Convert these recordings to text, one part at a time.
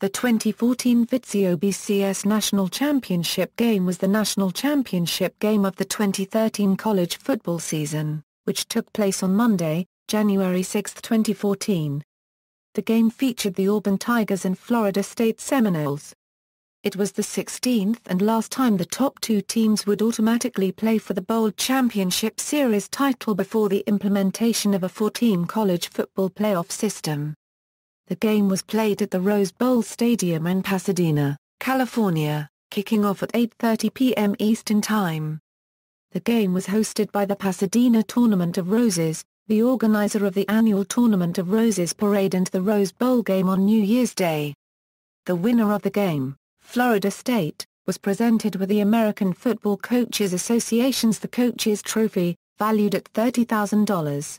The 2014 Vizio BCS National Championship game was the national championship game of the 2013 college football season, which took place on Monday, January 6, 2014. The game featured the Auburn Tigers and Florida State Seminoles. It was the 16th and last time the top two teams would automatically play for the Bowl Championship Series title before the implementation of a four-team college football playoff system. The game was played at the Rose Bowl Stadium in Pasadena, California, kicking off at 8:30 p.m. Eastern Time. The game was hosted by the Pasadena Tournament of Roses, the organizer of the annual Tournament of Roses parade and the Rose Bowl game on New Year's Day. The winner of the game, Florida State, was presented with the American Football Coaches Association's The Coaches Trophy, valued at $30,000.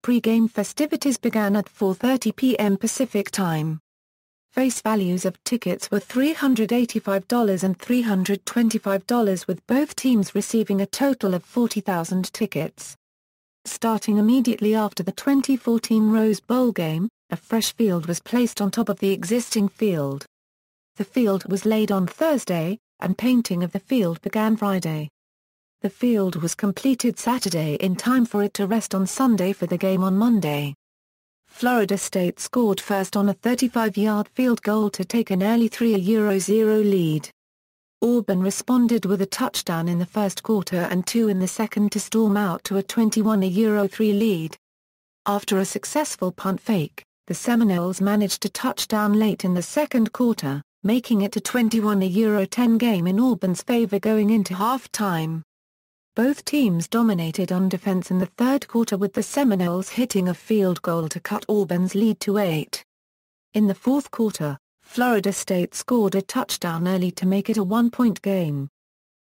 Pregame festivities began at 4:30 p.m. Pacific Time. Face values of tickets were $385 and $325, with both teams receiving a total of 40,000 tickets. Starting immediately after the 2014 Rose Bowl game, a fresh field was placed on top of the existing field. The field was laid on Thursday, and painting of the field began Friday. The field was completed Saturday in time for it to rest on Sunday for the game on Monday. Florida State scored first on a 35-yard field goal to take an early 3-0 lead. Auburn responded with a touchdown in the first quarter and two in the second to storm out to a 21-3 lead. After a successful punt fake, the Seminoles managed a touchdown late in the second quarter, making it a 21-10 game in Auburn's favor going into halftime. Both teams dominated on defense in the third quarter, with the Seminoles hitting a field goal to cut Auburn's lead to 8. In the fourth quarter, Florida State scored a touchdown early to make it a one-point game.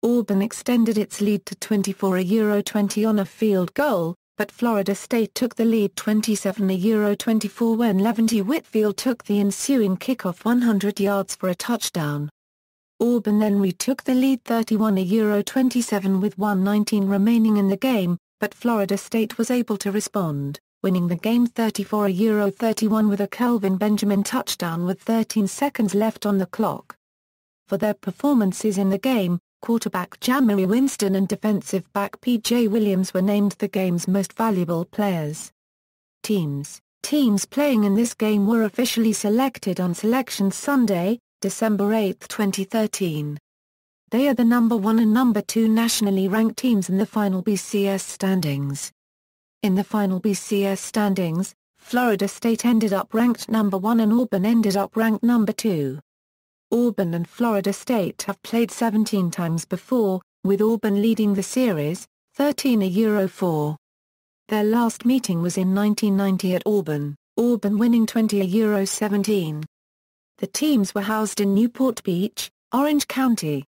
Auburn extended its lead to 24-20 on a field goal, but Florida State took the lead 27-24 when Levante Whitfield took the ensuing kickoff 100 yards for a touchdown. Auburn then retook the lead 31-27 with 1:19 remaining in the game, but Florida State was able to respond, winning the game 34-31 with a Kelvin Benjamin touchdown with 13 seconds left on the clock. For their performances in the game, quarterback Jamery Winston and defensive back P.J. Williams were named the game's most valuable players. Teams playing in this game were officially selected on Selection Sunday, December 8, 2013. They are the number 1 and number 2 nationally ranked teams in the final BCS standings. In the final BCS standings, Florida State ended up ranked number 1 and Auburn ended up ranked number 2. Auburn and Florida State have played 17 times before, with Auburn leading the series, 13-4. Their last meeting was in 1990 at Auburn winning 20-17. The teams were housed in Newport Beach, Orange County.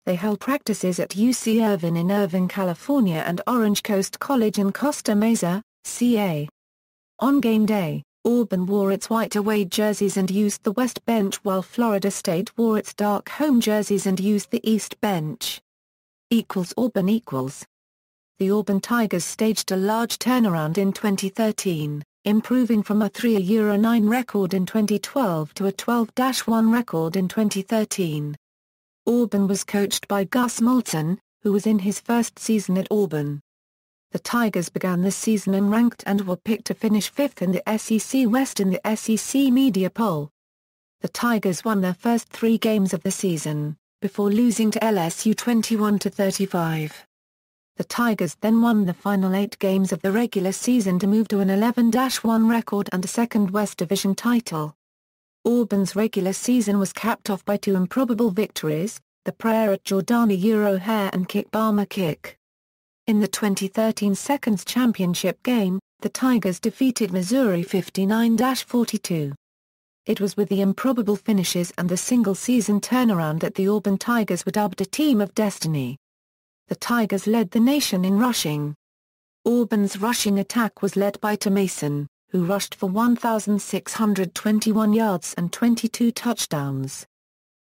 They held practices at UC Irvine in Irvine, California and Orange Coast College in Costa Mesa, CA. On game day, Auburn wore its white away jerseys and used the west bench, while Florida State wore its dark home jerseys and used the east bench. Auburn. The Auburn Tigers staged a large turnaround in 2013, improving from a 3-9 record in 2012 to a 12-1 record in 2013. Auburn was coached by Gus Malzahn, who was in his first season at Auburn. The Tigers began the season unranked and were picked to finish 5th in the SEC West in the SEC media poll. The Tigers won their first 3 games of the season, before losing to LSU 21-35. The Tigers then won the final 8 games of the regular season to move to an 11-1 record and a second West Division title. Auburn's regular season was capped off by 2 improbable victories, the prayer at Jordana Hare and Kick Barmer Kick. In the 2013 Seconds Championship game, the Tigers defeated Missouri 59-42. It was with the improbable finishes and the single-season turnaround that the Auburn Tigers were dubbed a team of destiny. The Tigers led the nation in rushing. Auburn's rushing attack was led by Tom Mason, who rushed for 1,621 yards and 22 touchdowns.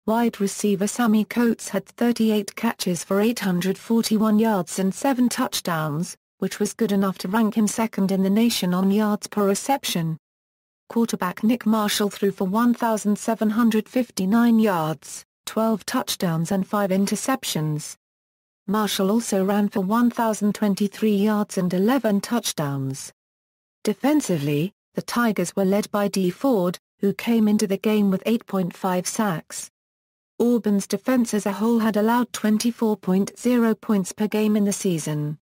Wide receiver Sammy Coates had 38 catches for 841 yards and 7 touchdowns, which was good enough to rank him second in the nation on yards per reception. quarterback Nick Marshall threw for 1,759 yards, 12 touchdowns and 5 interceptions. Marshall also ran for 1,023 yards and 11 touchdowns. Defensively, the Tigers were led by Dee Ford, who came into the game with 8.5 sacks. Auburn's defense as a whole had allowed 24.0 points per game in the season.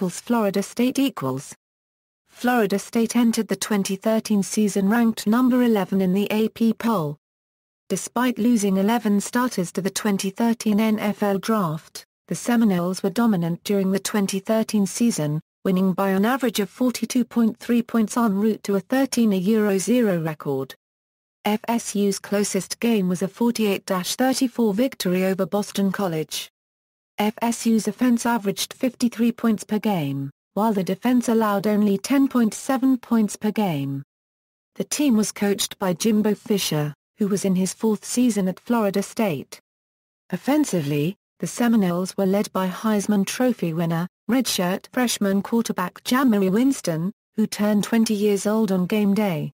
Florida State equals. Florida State entered the 2013 season ranked number 11 in the AP poll. Despite losing 11 starters to the 2013 NFL Draft, the Seminoles were dominant during the 2013 season, winning by an average of 42.3 points en route to a 13-0 record. FSU's closest game was a 48-34 victory over Boston College. FSU's offense averaged 53 points per game, while the defense allowed only 10.7 points per game. The team was coached by Jimbo Fisher, who was in his 4th season at Florida State. Offensively, the Seminoles were led by Heisman Trophy winner, redshirt freshman quarterback Jameis Winston, who turned 20 years old on game day.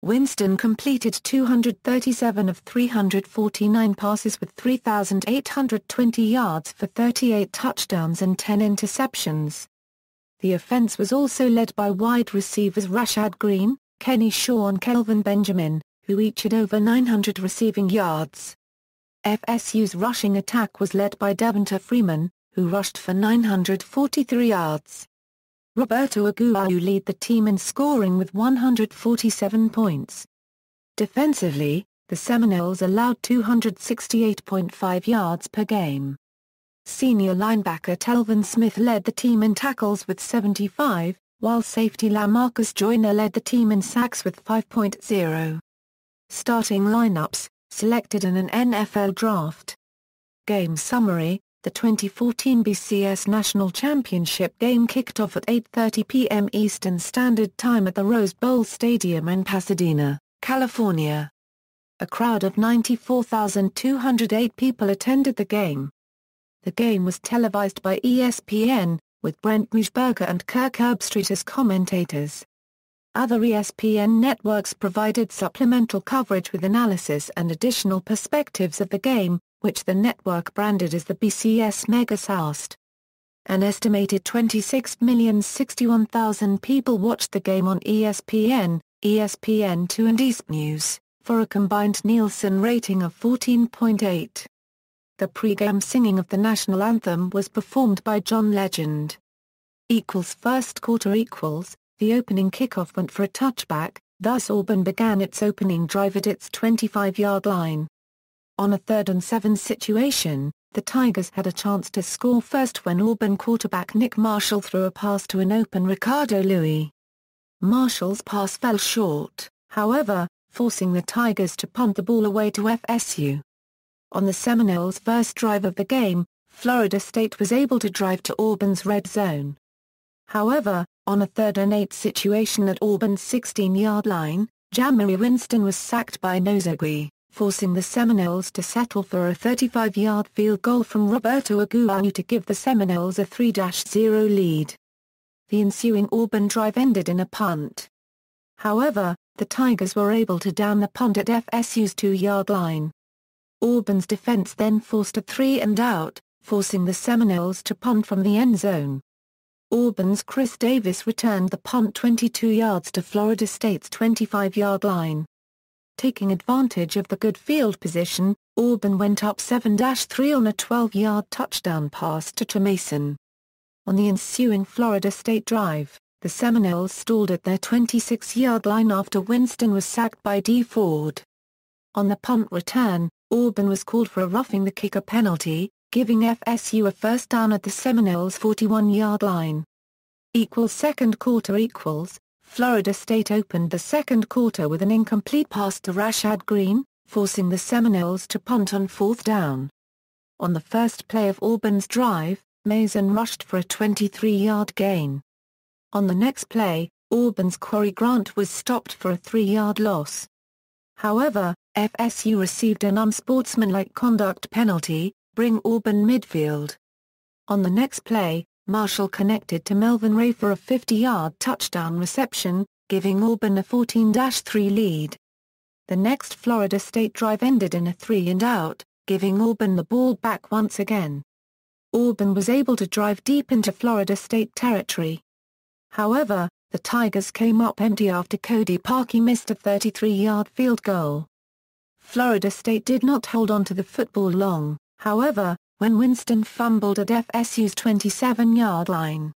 Winston completed 237 of 349 passes with 3,820 yards for 38 touchdowns and 10 interceptions. The offense was also led by wide receivers Rashad Green, Kenny Shaw and Kelvin Benjamin, who each had over 900 receiving yards. FSU's rushing attack was led by Devonta Freeman, who rushed for 943 yards. Roberto Aguayo led the team in scoring with 147 points. Defensively, the Seminoles allowed 268.5 yards per game. Senior linebacker Telvin Smith led the team in tackles with 75, while safety LaMarcus Joyner led the team in sacks with 5.0. Starting lineups, selected in an NFL draft. Game summary: the 2014 BCS National Championship game kicked off at 8:30 p.m. Eastern Standard Time at the Rose Bowl Stadium in Pasadena, California. A crowd of 94,208 people attended the game. The game was televised by ESPN, with Brent Musburger and Kirk Herbstreit as commentators. Other ESPN networks provided supplemental coverage with analysis and additional perspectives of the game, which the network branded as the BCS Megasoust. An estimated 26,061,000 people watched the game on ESPN, ESPN2 and East News, for a combined Nielsen rating of 14.8. The pregame singing of the national anthem was performed by John Legend. First quarter the opening kickoff went for a touchback, thus Auburn began its opening drive at its 25-yard line. On a 3rd and 7 situation, the Tigers had a chance to score first when Auburn quarterback Nick Marshall threw a pass to an open Ricardo Louis. Marshall's pass fell short, however, forcing the Tigers to punt the ball away to FSU. On the Seminoles' first drive of the game, Florida State was able to drive to Auburn's red zone. However, on a 3rd and 8 situation at Auburn's 16-yard line, Jameis Winston was sacked by Nozagui, forcing the Seminoles to settle for a 35-yard field goal from Roberto Aguayo to give the Seminoles a 3-0 lead. The ensuing Auburn drive ended in a punt. However, the Tigers were able to down the punt at FSU's 2-yard line. Auburn's defense then forced a 3-and-out, forcing the Seminoles to punt from the end zone. Auburn's Chris Davis returned the punt 22 yards to Florida State's 25-yard line. Taking advantage of the good field position, Auburn went up 7-3 on a 12-yard touchdown pass to Tremason. On the ensuing Florida State drive, the Seminoles stalled at their 26-yard line after Winston was sacked by Dee Ford. On the punt return, Auburn was called for a roughing the kicker penalty, giving FSU a first down at the Seminoles' 41-yard line. Second quarter Florida State opened the second quarter with an incomplete pass to Rashad Green, forcing the Seminoles to punt on 4th down. On the first play of Auburn's drive, Mason rushed for a 23-yard gain. On the next play, Auburn's Corey Grant was stopped for a 3-yard loss. However, FSU received an unsportsmanlike conduct penalty, bring Auburn midfield. On the next play, Marshall connected to Melvin Ray for a 50-yard touchdown reception, giving Auburn a 14-3 lead. The next Florida State drive ended in a 3-and-out, giving Auburn the ball back once again. Auburn was able to drive deep into Florida State territory. However, the Tigers came up empty after Cody Parkey missed a 33-yard field goal. Florida State did not hold on to the football long, however, when Winston fumbled at FSU's 27-yard line.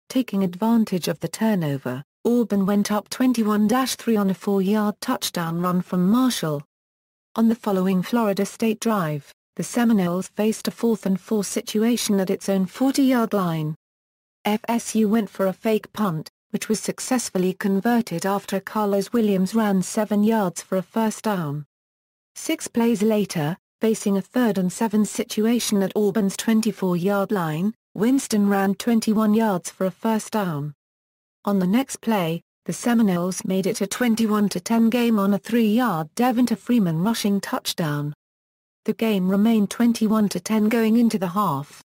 Taking advantage of the turnover, Auburn went up 21-3 on a 4-yard touchdown run from Marshall. On the following Florida State drive, the Seminoles faced a 4th-and-4 situation at its own 40-yard line. FSU went for a fake punt, which was successfully converted after Carlos Williams ran 7 yards for a first down. 6 plays later, facing a 3rd-and-7 situation at Auburn's 24-yard line, Winston ran 21 yards for a first down. On the next play, the Seminoles made it a 21-10 game on a 3-yard Devonta Freeman rushing touchdown. The game remained 21-10 going into the half.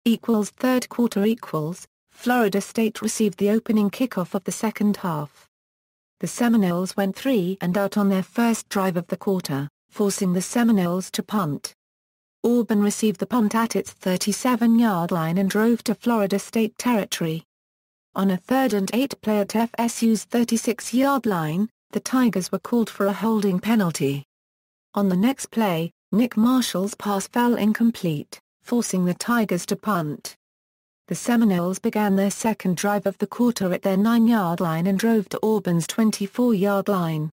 Third quarter equals, Florida State received the opening kickoff of the second half. The Seminoles went 3-and-out on their first drive of the quarter, forcing the Seminoles to punt. Auburn received the punt at its 37-yard line and drove to Florida State territory. On a 3rd-and-8 play at FSU's 36-yard line, the Tigers were called for a holding penalty. On the next play, Nick Marshall's pass fell incomplete, forcing the Tigers to punt. The Seminoles began their second drive of the quarter at their 9-yard line and drove to Auburn's 24-yard line.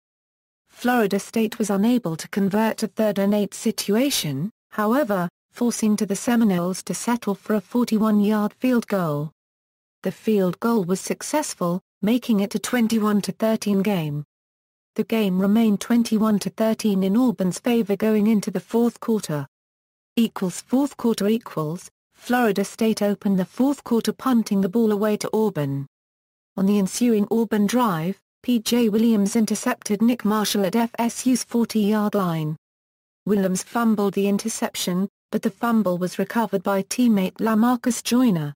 Florida State was unable to convert a 3rd-and-8 situation, however, forcing the Seminoles to settle for a 41-yard field goal. The field goal was successful, making it a 21-13 game. The game remained 21-13 in Auburn's favor going into the fourth quarter. Fourth quarter equals, Florida State opened the fourth quarter punting the ball away to Auburn. On the ensuing Auburn drive, P.J. Williams intercepted Nick Marshall at FSU's 40-yard line. Williams fumbled the interception, but the fumble was recovered by teammate LaMarcus Joyner.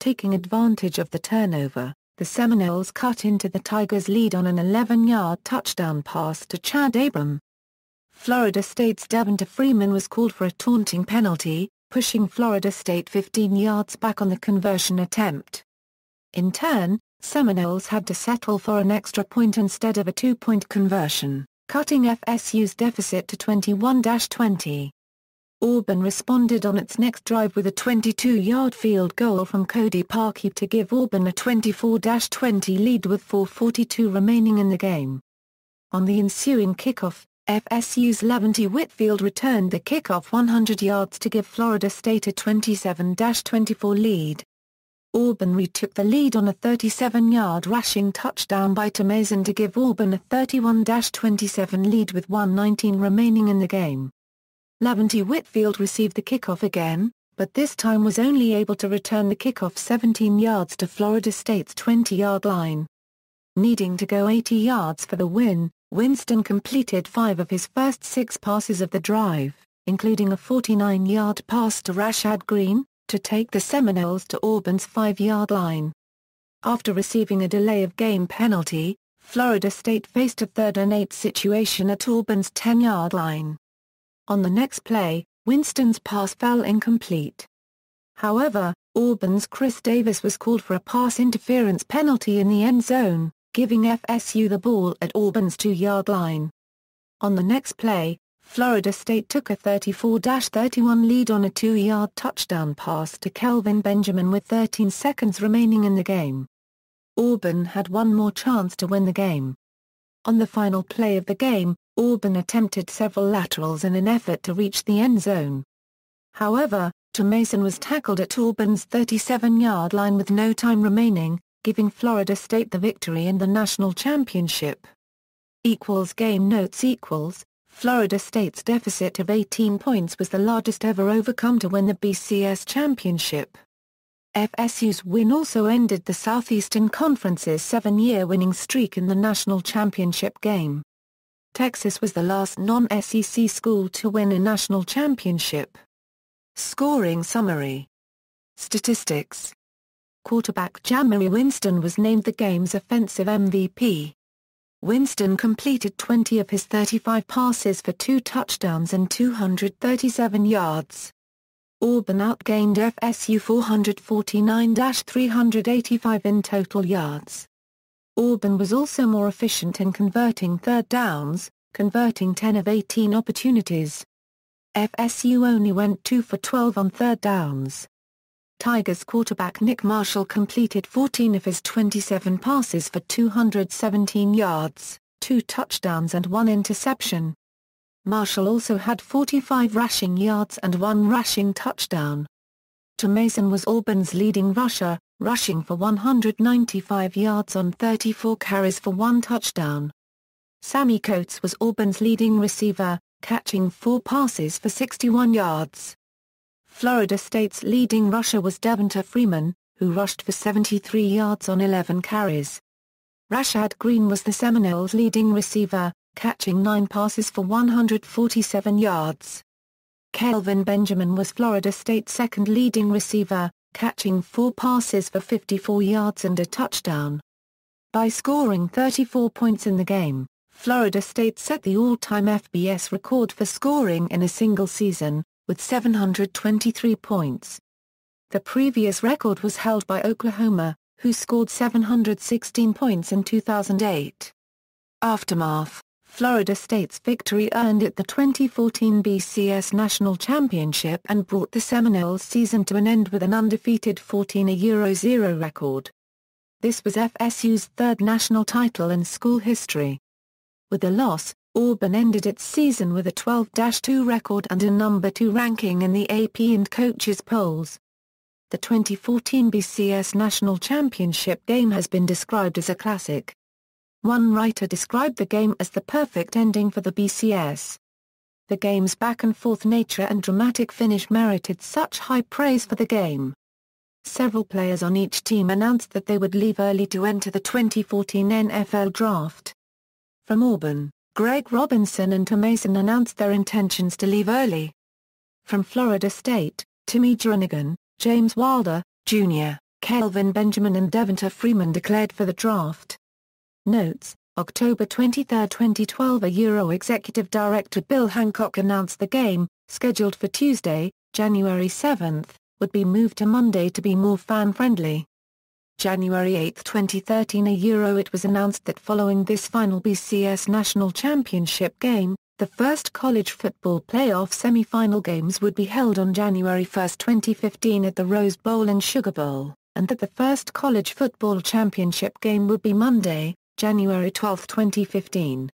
Taking advantage of the turnover, the Seminoles cut into the Tigers' lead on an 11-yard touchdown pass to Chad Abram. Florida State's Devonta Freeman was called for a taunting penalty, pushing Florida State 15 yards back on the conversion attempt. In turn, Seminoles had to settle for an extra point instead of a 2-point conversion, cutting FSU's deficit to 21-20. Auburn responded on its next drive with a 22-yard field goal from Cody Parkey to give Auburn a 24-20 lead with 4:42 remaining in the game. On the ensuing kickoff, FSU's Levante Whitfield returned the kickoff 100 yards to give Florida State a 27-24 lead. Auburn retook the lead on a 37-yard rushing touchdown by Mason to give Auburn a 31-27 lead with 1:19 remaining in the game. Levante Whitfield received the kickoff again, but this time was only able to return the kickoff 17 yards to Florida State's 20-yard line. Needing to go 80 yards for the win, Winston completed 5 of his first 6 passes of the drive, including a 49-yard pass to Rashad Green, to take the Seminoles to Auburn's 5-yard line. After receiving a delay of game penalty, Florida State faced a 3rd-and-8 situation at Auburn's 10-yard line. On the next play, Winston's pass fell incomplete. However, Auburn's Chris Davis was called for a pass interference penalty in the end zone, giving FSU the ball at Auburn's 2-yard line. On the next play, Florida State took a 34-31 lead on a 2-yard touchdown pass to Kelvin Benjamin with 13 seconds remaining in the game. Auburn had one more chance to win the game. On the final play of the game, Auburn attempted several laterals in an effort to reach the end zone. However, Mason was tackled at Auburn's 37-yard line with no time remaining, giving Florida State the victory in the national championship. Game notes Florida State's deficit of 18 points was the largest ever overcome to win the BCS championship. FSU's win also ended the Southeastern Conference's 7-year winning streak in the national championship game. Texas was the last non-SEC school to win a national championship. Scoring summary. Statistics. Quarterback Jamery Winston was named the game's offensive MVP. Winston completed 20 of his 35 passes for 2 touchdowns and 237 yards. Auburn outgained FSU 449-385 in total yards. Auburn was also more efficient in converting third downs, converting 10 of 18 opportunities. FSU only went 2 for 12 on third downs. Tigers quarterback Nick Marshall completed 14 of his 27 passes for 217 yards, 2 touchdowns and 1 interception. Marshall also had 45 rushing yards and 1 rushing touchdown. Mason was Auburn's leading rusher, rushing for 195 yards on 34 carries for 1 touchdown. Sammy Coates was Auburn's leading receiver, catching 4 passes for 61 yards. Florida State's leading rusher was Devonta Freeman, who rushed for 73 yards on 11 carries. Rashad Green was the Seminoles' leading receiver, catching 9 passes for 147 yards. Kelvin Benjamin was Florida State's second leading receiver, catching 4 passes for 54 yards and a touchdown. By scoring 34 points in the game, Florida State set the all-time FBS record for scoring in a single season, with 723 points. The previous record was held by Oklahoma, who scored 716 points in 2008. Aftermath: Florida State's victory earned it the 2014 BCS National Championship and brought the Seminoles' season to an end with an undefeated 14-0 record. This was FSU's 3rd national title in school history. With the loss, Auburn ended its season with a 12-2 record and a number 2 ranking in the AP and coaches polls. The 2014 BCS National Championship game has been described as a classic. One writer described the game as the perfect ending for the BCS. The game's back-and-forth nature and dramatic finish merited such high praise for the game. Several players on each team announced that they would leave early to enter the 2014 NFL Draft. From Auburn, Greg Robinson and Mason announced their intentions to leave early. From Florida State, Timmy Jernigan, James Wilder, Jr., Kelvin Benjamin and Devonta Freeman declared for the draft. Notes: October 23, 2012 Executive Director Bill Hancock announced the game, scheduled for Tuesday, January 7, would be moved to Monday to be more fan-friendly. January 8, 2013 It was announced that following this final BCS National Championship game, the first college football playoff semi-final games would be held on January 1, 2015 at the Rose Bowl and Sugar Bowl, and that the first college football championship game would be Monday, January 12, 2015.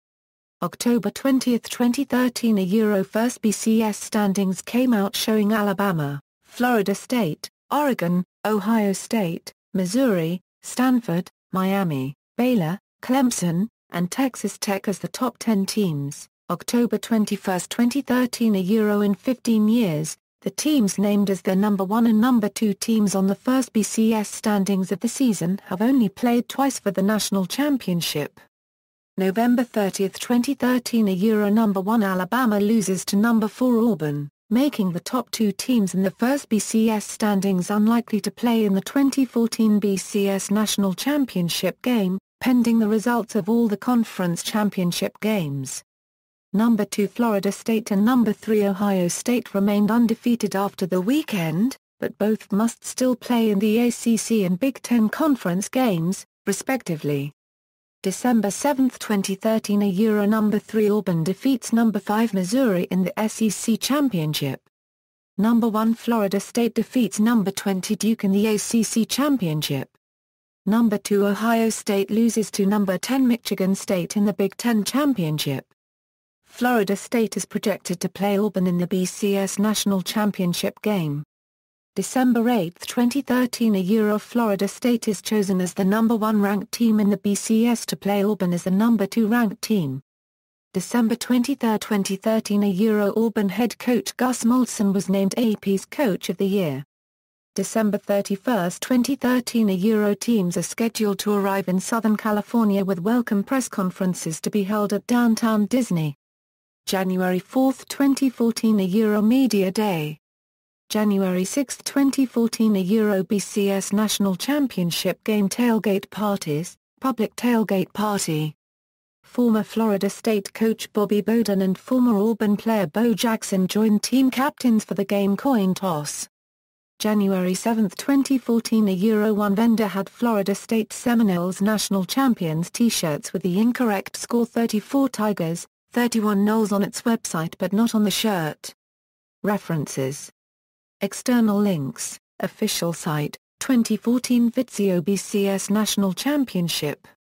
October 20, 2013 First BCS standings came out showing Alabama, Florida State, Oregon, Ohio State, Missouri, Stanford, Miami, Baylor, Clemson, and Texas Tech as the top 10 teams. October 21, 2013 In 15 years, the teams named as the number 1 and number 2 teams on the first BCS standings of the season have only played twice for the national championship. November 30, 2013 Number 1 Alabama loses to number 4 Auburn, making the top 2 teams in the first BCS standings unlikely to play in the 2014 BCS National Championship game, pending the results of all the conference championship games. Number 2 Florida State and number 3 Ohio State remained undefeated after the weekend, but both must still play in the ACC and Big Ten Conference games, respectively. December 7, 2013 Number 3 Auburn defeats number 5 Missouri in the SEC Championship. Number 1 Florida State defeats number 20 Duke in the ACC Championship. Number 2 Ohio State loses to number 10 Michigan State in the Big Ten Championship. Florida State is projected to play Auburn in the BCS National Championship game. December 8, 2013 Florida State is chosen as the number 1 ranked team in the BCS to play Auburn as the number 2 ranked team. December 23, 2013 Auburn head coach Gus Malzahn was named AP's Coach of the Year. December 31, 2013 teams are scheduled to arrive in Southern California with welcome press conferences to be held at Downtown Disney. January 4, 2014 Media Day. January 6, 2014 a Euro BCS National Championship Game Tailgate Parties, Public Tailgate Party. Former Florida State coach Bobby Bowden and former Auburn player Bo Jackson joined team captains for the game coin toss. January 7, 2014 a Euro 1 vendor had Florida State Seminoles national champions t-shirts with the incorrect score 34 Tigers, 31 Noles on its website but not on the shirt. References. External links, official site, 2014 Vizio BCS National Championship.